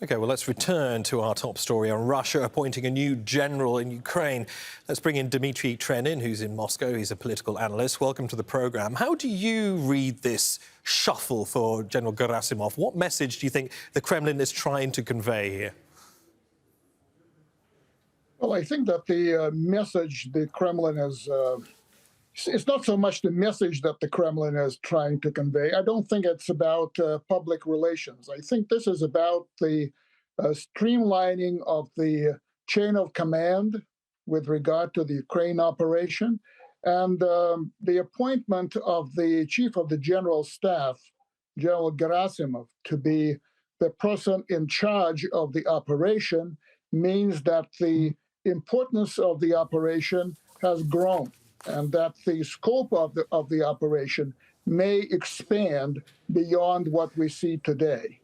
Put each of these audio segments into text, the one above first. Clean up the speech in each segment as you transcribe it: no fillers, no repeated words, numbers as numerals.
OK, well, let's return to our top story on Russia appointing a new general in Ukraine. Let's bring in Dmitri Trenin, who's in Moscow. He's a political analyst. Welcome to the programme. How do you read this shuffle for General Gerasimov? What message do you think the Kremlin is trying to convey here? Well, I think that the message the Kremlin is, it's not so much the message that the Kremlin is trying to convey. I don't think it's about public relations. I think this is about the streamlining of the chain of command with regard to the Ukraine operation and the appointment of the chief of the general staff, General Gerasimov, to be the person in charge of the operation means that the importance of the operation has grown and that the scope of the operation may expand beyond what we see today.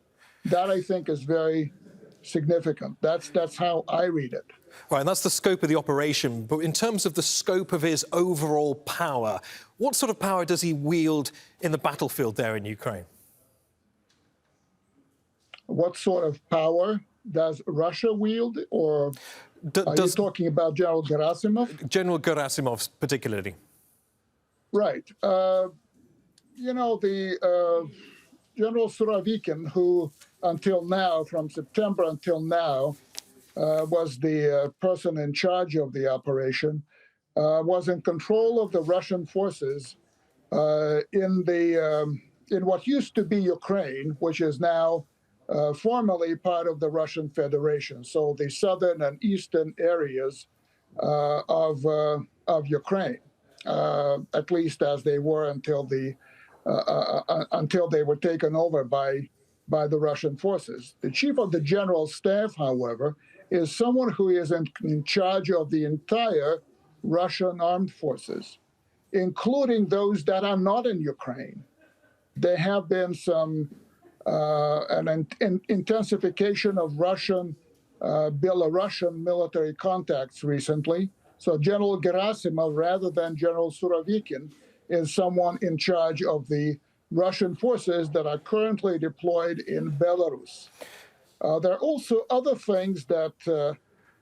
That, I think, is very significant. That's how I read it. Right, and that's the scope of the operation. But in terms of the scope of his overall power, what sort of power does he wield in the battlefield there in Ukraine? What sort of power does Russia wield, or are you talking about General Gerasimov? General Gerasimov particularly. Right. You know, the General Surovikin, who until now, from September until now, was the person in charge of the operation, was in control of the Russian forces in what used to be Ukraine, which is now formerly part of the Russian Federation, so the southern and eastern areas of Ukraine, at least as they were until they were taken over by the Russian forces. The chief of the general staff, however, is someone who is in charge of the entire Russian armed forces, including those that are not in Ukraine. There have been some an intensification of Belarusian military contacts recently. So General Gerasimov, rather than General Surovikin, is someone in charge of the Russian forces that are currently deployed in Belarus. There are also other things that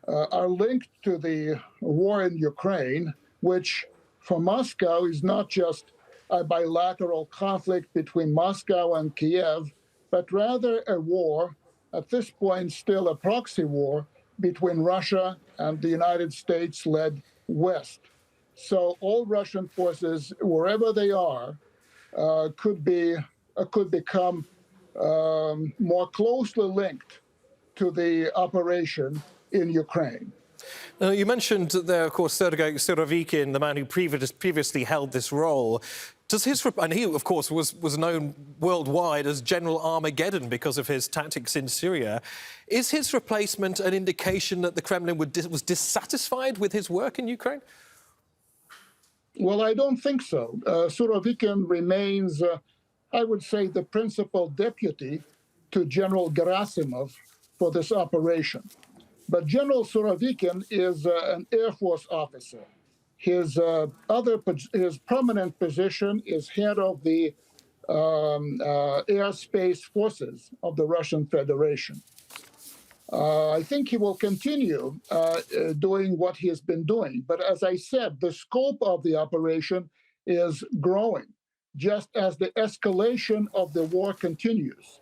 are linked to the war in Ukraine, which for Moscow is not just a bilateral conflict between Moscow and Kiev, but rather a war, at this point still a proxy war, between Russia and the United States-led West. So all Russian forces, wherever they are, could become more closely linked to the operation in Ukraine. Now, you mentioned there, of course, Sergei Surovikin, the man who previously held this role. Does his, and he, of course, was known worldwide as General Armageddon because of his tactics in Syria. Is his replacement an indication that the Kremlin was dissatisfied with his work in Ukraine? Well, I don't think so. Surovikin remains, I would say, the principal deputy to General Gerasimov for this operation. But General Surovikin is an Air Force officer. His permanent position is head of the airspace forces of the Russian Federation. I think he will continue doing what he has been doing. But as I said, the scope of the operation is growing, just as the escalation of the war continues.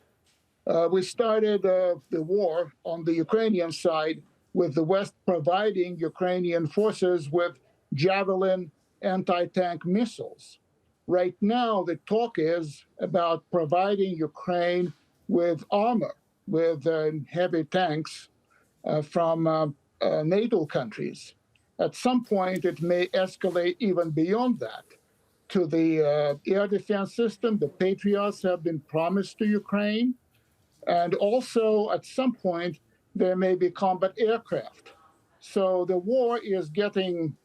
We started the war on the Ukrainian side with the West providing Ukrainian forces with Javelin anti-tank missiles. Right now, the talk is about providing Ukraine with armor, with heavy tanks from NATO countries. At some point, it may escalate even beyond that to the air defense system. The Patriots have been promised to Ukraine. And also, at some point, there may be combat aircraft. So the war is getting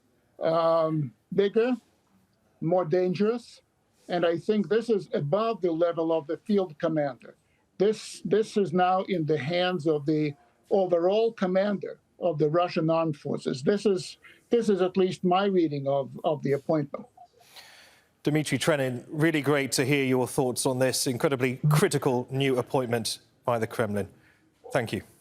bigger, more dangerous, and I think this is above the level of the field commander. This is now in the hands of the overall commander of the Russian armed forces. This is at least my reading of the appointment. Dmitri Trenin, really great to hear your thoughts on this incredibly critical new appointment by the Kremlin. Thank you.